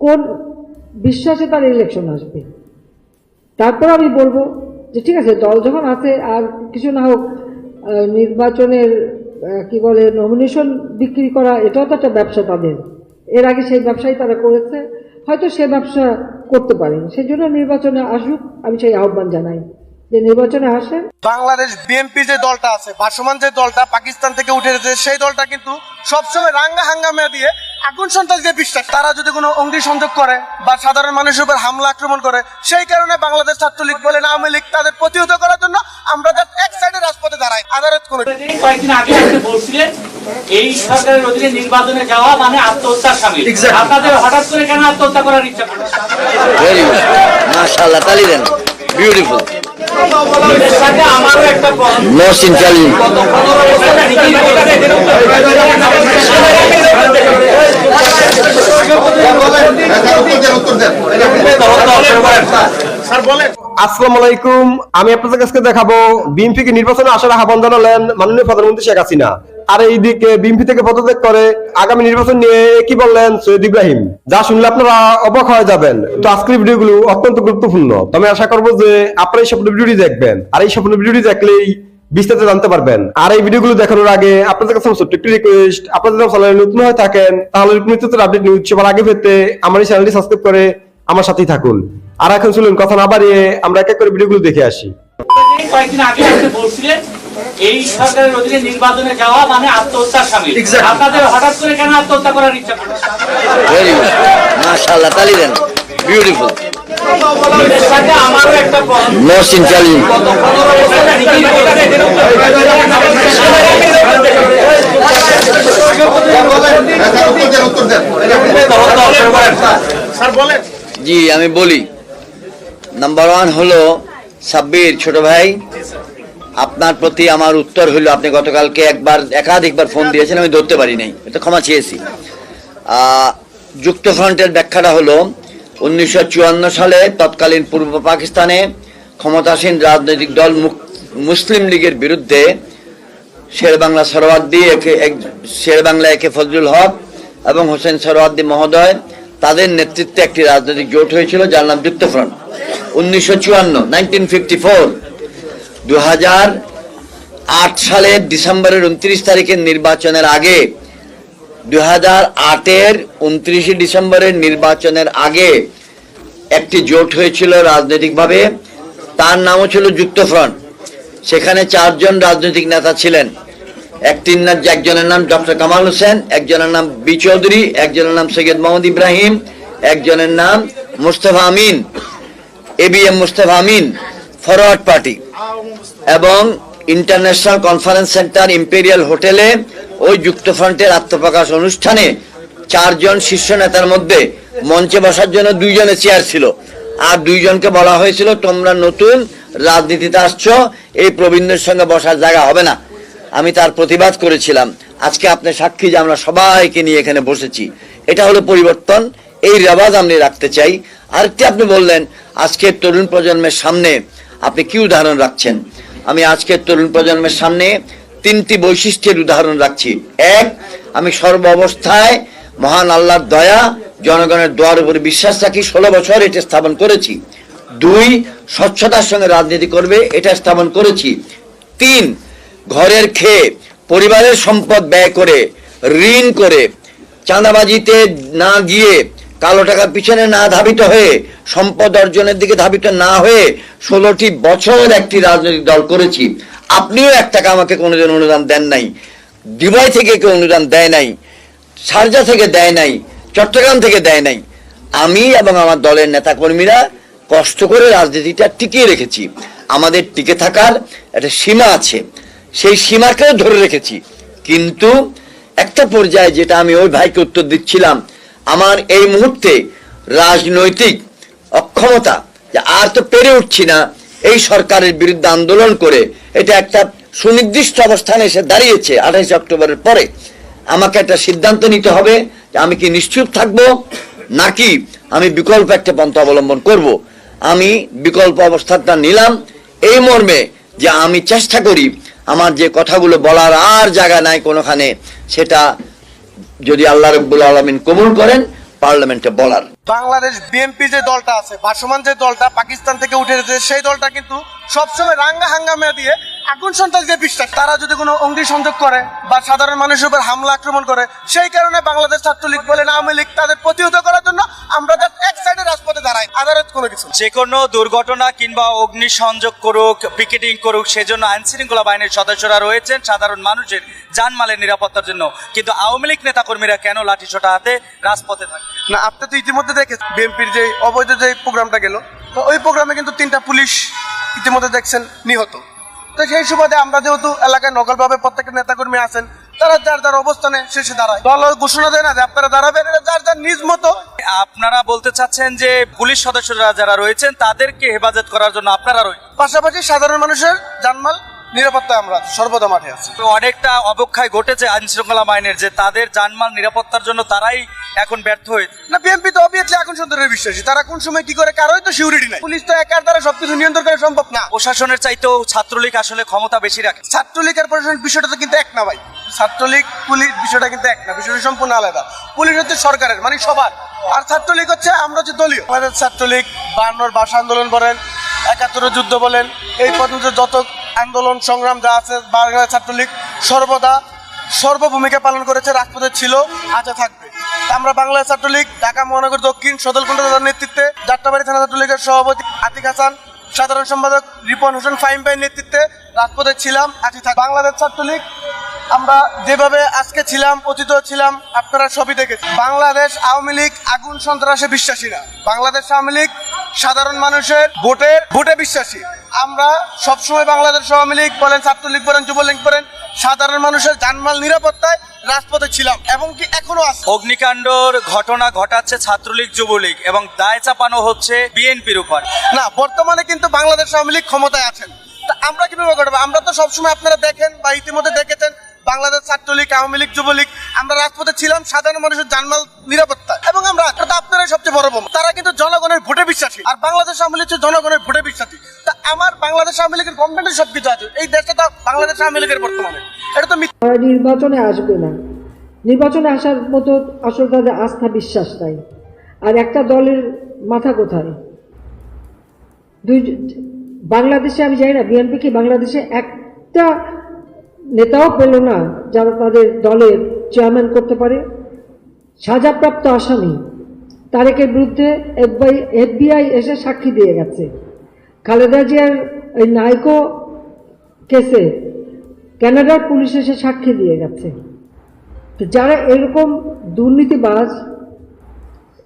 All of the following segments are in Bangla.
কোন বিশ্বাসে তার ইলেকশন আসবে। তারপর আমি বলবো যে ঠিক আছে, দল যখন আছে আর কিছু না হোক, নির্বাচনের কি বলে নমিনেশন বিক্রি করা, এটাও তো একটা ব্যবসা তাদের। এর আগে সেই ব্যবসাই তারা করেছে, হয়তো সে ব্যবসা করতে পারেন। সেই জন্য নির্বাচনে আসুক, আমি সেই আহ্বান জানাই যে নির্বাচনে আসেন। বাংলাদেশ বিএনপি যে দলটা আছে, ভাসমান যে দলটা পাকিস্তান থেকে উঠে এসেছে, সেই দলটা কিন্তু সবসময় রাঙ্গা হাঙ্গামা দিয়ে আগুন সন্ত্রাস দিয়ে বিশ্বাস। তারা যদি কোনো অঙ্গি সংযোগ করে বা সাধারণ মানুষের উপর হামলা আক্রমণ করে, সেই কারণে বাংলাদেশ ছাত্রলীগ বলেন, আওয়ামী লীগ, তাদের প্রতিহত করার জন্য আমরা এক সাইডে রাজপথে দাঁড়াই। আদালত কমিটি কয়েকদিন আগে আপনি বলছিলেন এই সরকারের অধীনে নির্বাচনে যাওয়া মানে আত্মহত্যার সামিল। আপনাদের হঠাৎ করে কেন আত্মহত্যা করার ইচ্ছা করছে? ভেরি গুড, মাশাআল্লাহ, তালি দেন, বিউটিফুল। আমারও একটা মহসিন চালি। আসসালামু আলাইকুম। আমি আপনাদের কাছে দেখাবো বিএনপিকে নির্বাচনে আসার আহ্বান জানালেন মাননীয় প্রধানমন্ত্রী শেখ হাসিনা। আর এইদিকে বিএনপি থেকে পদত্যাগ করে আগামী নির্বাচন নিয়ে কি বললেন সৈয়দ ইব্রাহিম, যা শুনলে আপনারা অবাক হয়ে যাবেন। তো আজকের ভিডিওগুলো অত্যন্ত গুরুত্বপূর্ণ। আমি আশা করবো যে আপনারা এই সম্পূর্ণ ভিডিওটি দেখবেন, আর এই সম্পূর্ণ ভিডিওটি দেখলেই বিস্তারিত জানতে পারবেন। আর এই ভিডিওগুলো দেখানোর আগে আপনাদের কাছে ছোট্ট একটি রিকোয়েস্ট, আপনাদের চ্যানেলে নতুন হয়ে থাকেন তাহলে নিত্যতর আপডেট নিউজ সবার আগে পেতে আমার এই চ্যানেলটি সাবস্ক্রাইব করে আমার সাথেই থাকুন। আর এখন চলুন কথা না বাড়িয়ে আমরা এক এক করে ভিডিওগুলো দেখে আসি। কয়েকদিন আগে আপনি বলছিলেন এই সরকারের অধীনে নির্বাচনে যাওয়া মানে আত্মহত্যার সামিল। আপনাদের হঠাৎ করে কেন আত্মহত্যা করার ইচ্ছা করছে? ভেরি গুড, মাশাআল্লাহ, তালি দেন, বিউটিফুল। আমারও একটা মহসিন চালি। জি আমি বলি, নাম্বার 1 হলো সাব্বির ছোট ভাই, আপনার প্রতি আমার উত্তর হলো, আপনি গতকালকে একাধিকবার ফোন দিয়েছেন, আমি ধরতে পারি নাই, এটা ক্ষমা চেয়েছি। যুক্তফ্রন্টের ব্যাখ্যাটা হলো 1954 সালে তৎকালীন পূর্ব পাকিস্তানে ক্ষমতাসীন রাজনৈতিক দল মুসলিম লীগের বিরুদ্ধে শেরবাংলা একে ফজলুল হক এবং হোসেন সরওয়ার্দী মহোদয়, তাদের নেতৃত্বে একটি রাজনৈতিক জোট হয়েছিল যার নাম যুক্তফ্রন্ট। 1954 2008 সালের ডিসেম্বরের 29 তারিখের নির্বাচনের আগে, 2008-এর 29 ডিসেম্বরের নির্বাচনের আগে একটি জোট হয়েছিল রাজনৈতিকভাবে, তার নামও ছিল যুক্তফ্রন্ট। সেখানে 4 জন রাজনৈতিক নেতা ছিলেন। একজনের নাম ডক্টর কামাল হোসেন, একজনের নাম বি চৌধুরী, একজনের নাম সৈয়দ মোহাম্মদ ইব্রাহিম, একজনের নাম মুস্তফা আমিন, ABM মুস্তফা আমিন, ফরওয়ার্ড পার্টি। এবং ইন্টারন্যাশনাল কনফারেন্স সেন্টার ইম্পেরিয়াল হোটেলে ওই যুক্তফ্রন্টের আত্মপ্রকাশ অনুষ্ঠানে 4 জন শীর্ষ নেতার মধ্যে মঞ্চে বসার জন্য 2 জনের চেয়ার ছিল, আর 2 জনকে বলা হয়েছিল তোমরা নতুন রাজনীতিতে আসছো, এই প্রবীণদের সঙ্গে বসার জায়গা হবে না। আমি তার প্রতিবাদ করেছিলাম। আজকে আপনি সাক্ষী যে আমরা সবাইকে নিয়ে এখানে বসেছি। এটা হলো পরিবর্তন, এই রেওয়াজ আমি রাখতে চাই। আরেকটি আপনি বললেন আজকের তরুণ প্রজন্মের সামনে আপনি কি উদাহরণ রাখছেন। আমি আজকের তরুণ প্রজন্মের সামনে 3টি বৈশিষ্ট্যের উদাহরণ রাখছি। 1, আমি সর্ব অবস্থায় মহান আল্লাহর দয়া, জনগণের দোয়ার উপরে বিশ্বাস রাখি, 16 বছর এটা স্থাপন করেছি। 2, স্বচ্ছতার সঙ্গে রাজনীতি করবে, এটা স্থাপন করেছি। 3, ঘরের খেয়ে পরিবারের সম্পদ ব্যয় করে, ঋণ করে, চাঁদাবাজিতে না গিয়ে, কালো টাকার পিছনে না ধাবিত হয়ে, সম্পদ অর্জনের দিকে ধাবিত না হয়ে 16টি বছর একটি রাজনৈতিক দল করেছি। আপনিও 1 টাকা আমাকে কোনোদিন অনুদান দেন নাই, দুবাই থেকে কেউ অনুদান দেয় নাই, শারজা থেকে দেয় নাই, চট্টগ্রাম থেকে দেয় নাই। আমি এবং আমার দলের নেতাকর্মীরা কষ্ট করে রাজনীতিটা টিকিয়ে রেখেছি। আমাদের টিকে থাকার একটা সীমা আছে, সেই সীমাকেও ধরে রেখেছি। কিন্তু একটা পর্যায়ে, যেটা আমি ওই ভাইকে উত্তর দিচ্ছিলাম, আমার এই মুহূর্তে রাজনৈতিক অক্ষমতা, যে আর তো পেরে উঠছি না এই সরকারের বিরুদ্ধে আন্দোলন করে, এটা একটা সুনির্দিষ্ট অবস্থানে এসে দাঁড়িয়েছে 28 অক্টোবরের পরে। আমাকে একটা সিদ্ধান্ত নিতে হবে যে আমি কি নিশ্চুপ থাকবো নাকি আমি বিকল্প একটা পন্থা অবলম্বন করব। আমি বিকল্প অবস্থাটা নিলাম এই মর্মে যে আমি চেষ্টা করি আমার যে কথাগুলো বলার আর জায়গা নাই কোনোখানে, সেটা যদি আল্লাহ রাব্বুল আলামিন কবুল করেন পার্লামেন্টে বলার। বাংলাদেশ বিএনপি যে দলটা আছে, ভাসমান যে দলটা পাকিস্তান থেকে উঠে এসেছে, সেই দলটা কিন্তু সবসময় রাঙ্গা হাঙ্গামা দিয়ে আগুন সন্ত্রাস দিয়ে বিশ্বাস, তারা যদি কোনো অঙ্গি সংযোগ করে বা সাধারণ মানুষের উপর হামলা আক্রমণ করে, সেই কারণে বাংলাদেশ ছাত্রলীগ বলেন আওয়ামী লীগ তাদের প্রতিহত করার জন্য আমরা এক সাইডে রাজপথে দাঁড়াই, আদালত কোনো কিছু। যে কোনো দুর্ঘটনা কিংবা অগ্নিসংযোগ করুক, পিকেটিং করুক, সেজন্য আইন শৃঙ্খলা বাহিনীর সদস্যরা রয়েছেন সাধারণ মানুষের জানমালের নিরাপত্তার জন্য। কিন্তু আওয়ামী লীগ নেতাকর্মীরা কেন লাঠিসোঁটা হাতে রাজপথে থাকে? না, আপনি তো ইতিমধ্যে দেখেছেন বিএনপির যে অবৈধ যে প্রোগ্রামটা গেল, তো ওই প্রোগ্রামে কিন্তু 3টা পুলিশ ইতিমধ্যে দেখছেন নিহত। তো সেই সুবাদে আমরা যেহেতু এলাকায় নকলভাবে প্রত্যেকের নেতাকর্মী আছেন, তারা যার যার অবস্থানে শেষে দাঁড়ায়, দল ঘোষণা দেয় না যে আপনারা দাঁড়াবেন, এটা যার যার নিজ মতো। আপনারা বলতে চাচ্ছেন যে পুলিশ সদস্যরা যারা রয়েছেন তাদেরকে হেফাজত করার জন্য আপনারা রয়েছেন, পাশাপাশি সাধারণ মানুষের জানমাল নিরাপত্তায় আমরা সর্বদা মাঠে আছি। তো অনেকটা অবক্ষয় ঘটেছে আইন শৃঙ্খলা বাহিনীর, যে তাদের জানমাল নিরাপত্তার জন্য তারাই এখন ব্যর্থ হয়েছে। না, বিএনপি তো অবভিয়াসলি আগুন সন্ত্রাসের বিশ্বাসী, তারা কোন সময় কি করে কারোই তো সিউরিটি নাই। পুলিশ তো একার দ্বারা সবকিছু নিয়ন্ত্রণ করা সম্ভব না। প্রশাসনের চাইতেও ছাত্রলীগ আসলে ক্ষমতা বেশি রাখে। ছাত্রলীগ আর প্রশাসনের বিষয়টা তো কিন্তু এক না ভাই, ছাত্রলীগ পুলিশ বিষয়টা কিন্তু এক না, বিষয়টা সম্পূর্ণ আলাদা। পুলিশ হচ্ছে সরকারের, মানে সবার, আর ছাত্রলীগ হচ্ছে আমরা হচ্ছে দলীয়। আমাদের ছাত্রলীগ 52 ভাষা আন্দোলন বলেন, 71 যুদ্ধ বলেন, এই পর্যন্ত যত আন্দোলন সংগ্রাম যা আছে, বাংলাদেশ ছাত্রলীগ সর্বদা সর্বভূমিকা পালন করেছে, রাজপথে ছিল, আজ থাকবে। আমরা বাংলাদেশ ছাত্রলীগ ঢাকা মহানগর দক্ষিণ সদলকুণ্ড দাদার নেতৃত্বে, যাত্রাবাড়ি থানা ছাত্রলীগের সভাপতি আতিক হাসান, সাধারণ সম্পাদক রিপন হোসেন ফাহিম ভাইয়ের নেতৃত্বে রাজপথে ছিলাম, আজই থাকবে। বাংলাদেশ ছাত্রলীগ আমরা যেভাবে আজকে ছিলাম, অতীত ছিলাম, আপনারা সবই দেখেছেন। বাংলাদেশ আওয়ামী লীগ আগুন সন্ত্রাসে বিশ্বাসী না, বাংলাদেশ আওয়ামী লীগ সাধারণ মানুষের ভোটে বিশ্বাসী। আমরা সবসময় বাংলাদেশ আওয়ামী লীগ বলেন, ছাত্রলীগ বলেন, যুবলীগ বলেন, সাধারণ মানুষের জানমাল নিরাপত্তায় রাজপথে ছিলাম এবং কি এখনো আছে। অগ্নিকাণ্ডর ঘটনা ঘটাচ্ছে ছাত্রলীগ, যুবলীগ এবং দায় চাপানো হচ্ছে বিএনপির উপর। না, বর্তমানে কিন্তু বাংলাদেশ আওয়ামী লীগ ক্ষমতায় আছেন, তা আমরা কিভাবে করবো? আমরা তো সবসময় আপনারা দেখেন বা ইতিমধ্যে দেখেছেন, বাংলাদেশ ছাত্রলীগ, আওয়ামী লীগ, যুবলীগ আমরা রাজপথে ছিলাম সাধারণ মানুষের জানমাল নিরাপত্তা, এবং আমরা আপনারাই সবচেয়ে বড় বোমা। তারা কিন্তু জনগণের ভোটে বিশ্বাসী, আর বাংলাদেশ আওয়ামী লীগ জনগণের ভোটে বিশ্বাসী। তা আমার বাংলাদেশ আওয়ামী লীগের গভর্নমেন্টের সবকিছু আছে, এই দেশটা তো বাংলাদেশ আওয়ামী লীগের বর্তমানে, এটা তো তারা নির্বাচনে আসবে না, নির্বাচনে আসার মতো আসলে তাদের আস্থা বিশ্বাস নাই। আর একটা দলের মাথা কোথায়? বাংলাদেশে আমি জানি না বিএনপি কি বাংলাদেশে একটা নেতাও পেল না যারা তাদের দলের চেয়ারম্যান করতে পারে। সাজাপ্রাপ্ত আসামি তারেকের বিরুদ্ধে FBI এসে সাক্ষী দিয়ে গেছে। খালেদা জিয়ার ওই নাইকো কেসে কানাডার পুলিশ এসে সাক্ষী দিয়ে গেছে। তো যারা এরকম দুর্নীতিবাজ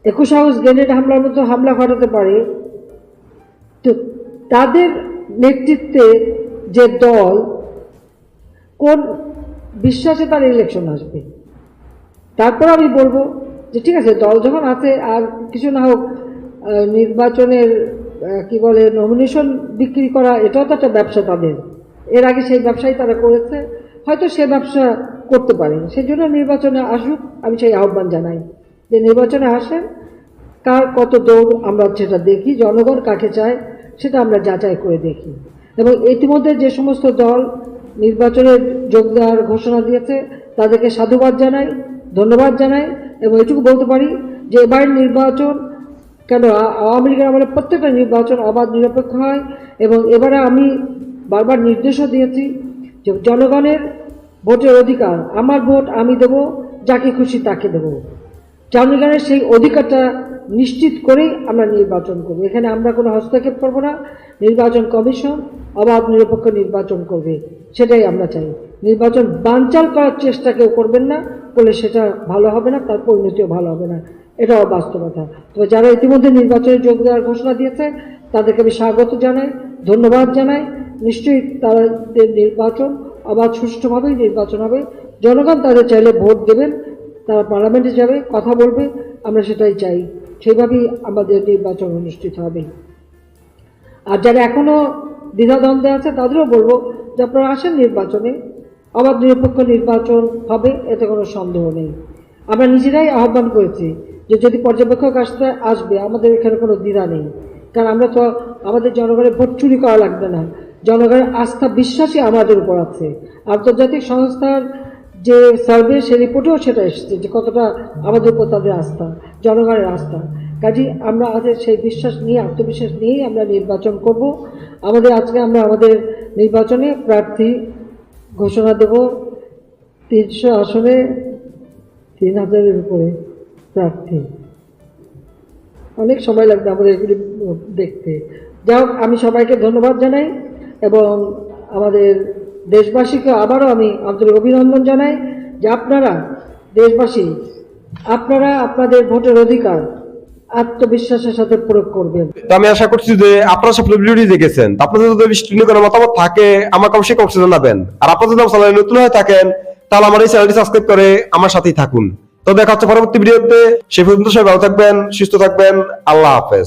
21 আগস্ট গ্রেনেড হামলার মতো হামলা ঘটাতে পারে, তো তাদের নেতৃত্বে যে দল, কোন বিশ্বাসে তার ইলেকশন আসবে? তারপর আমি বলবো যে ঠিক আছে, দল যখন আছে, আর কিছু না হোক নির্বাচনের কি বলে নমিনেশন বিক্রি করা, এটাও তো একটা ব্যবসা তাদের। এর আগে সেই ব্যবসাই তারা করেছে, হয়তো সে ব্যবসা করতে পারে। সেই জন্য নির্বাচনে আসুক, আমি সেই আহ্বান জানাই যে নির্বাচনে আসেন, কার কত দৌড় আমরা সেটা দেখি, জনগণ কাকে চায় সেটা আমরা যাচাই করে দেখি। এবং ইতিমধ্যে যে সমস্ত দল নির্বাচনে যোগ দেওয়ার ঘোষণা দিয়েছে তাদেরকে সাধুবাদ জানাই, ধন্যবাদ জানাই, এবং এটুকু বলতে পারি যে এবারের নির্বাচন কেন আওয়ামী লীগের আমলে প্রত্যেকটা নির্বাচন অবাধ নিরপেক্ষ হয়। এবং এবারে আমি বারবার নির্দেশও দিয়েছি যে জনগণের ভোটের অধিকার, আমার ভোট আমি দেব, যাকে খুশি তাকে দেব। জনগণের সেই অধিকারটা নিশ্চিত করেই আমরা নির্বাচন করব। এখানে আমরা কোনো হস্তক্ষেপ করব না, নির্বাচন কমিশন অবাধ নিরপেক্ষ নির্বাচন করবে, সেটাই আমরা চাই। নির্বাচন বানচাল করার চেষ্টা কেউ করবেন না, করলে সেটা ভালো হবে না, তার পরিণতিও ভালো হবে না, এটাও বাস্তবতা। তবে যারা ইতিমধ্যে নির্বাচনে যোগ দেওয়ার ঘোষণা দিয়েছে তাদেরকে আমি স্বাগত জানাই, ধন্যবাদ জানাই। নিশ্চয়ই তাদের নির্বাচন অবাধ সুষ্ঠুভাবেই নির্বাচন হবে। জনগণ তাদের চাইলে ভোট দেবেন, তারা পার্লামেন্টে যাবে, কথা বলবে, আমরা সেটাই চাই, সেইভাবেই আমাদের নির্বাচন অনুষ্ঠিত হবে। আর যারা এখনো দ্বিধাদ্বন্দ্বে আছে তাদেরও বলবো যে আপনারা আসেন নির্বাচনে, অবাধ নিরপেক্ষ নির্বাচন হবে, এতে কোনো সন্দেহ নেই। আমরা নিজেরাই আহ্বান করেছি যে যদি পর্যবেক্ষক আসবে, আমাদের এখানে কোনো দ্বিধা নেই, কারণ আমরা তো আমাদের জনগণের ভোট চুরি করা লাগবে না, জনগণের আস্থা বিশ্বাসই আমাদের উপর আছে। আন্তর্জাতিক সংস্থার যে সার্ভে সে রিপোর্টেও সেটা এসেছে যে কতটা আমাদের উপর তাদের আস্থা, জনগণের আস্থা। কাজে আমরা আমাদের সেই বিশ্বাস নিয়ে, আত্মবিশ্বাস নিয়েই আমরা নির্বাচন করব। আজকে আমরা আমাদের নির্বাচনে প্রার্থী ঘোষণা দেব। 300 আসনে 3000-এর উপরে প্রার্থী। অনেক সময় লাগবে আমাদের এগুলি দেখতে। যাই হোক, আমি সবাইকে ধন্যবাদ জানাই এবং আমাদের দেশবাসীকে আবারও আমি আন্তরিক অভিনন্দন জানাই যে আপনারা দেশবাসী, আপনারা আপনাদের ভোটের অধিকার আত্মবিশ্বাসের সাথে প্রয়োগ করবেন। তো আমি আশা করছি যে আপনারা সব ভিডিওটি দেখেছেন। তো আপনাদের যদি বিভিন্ন কোনো মতামত থাকে আমাকে অবশ্যই কমেন্টে জানাবেন। আর আপনারা যদি আমার চ্যানেলে নতুন হয়ে থাকেন তাহলে আমার এই চ্যানেলটি সাবস্ক্রাইব করে আমার সাথেই থাকুন। তো দেখা হচ্ছে পরবর্তী ভিডিওতে। সে পর্যন্ত সবাই ভালো থাকবেন, সুস্থ থাকবেন। আল্লাহ হাফেজ।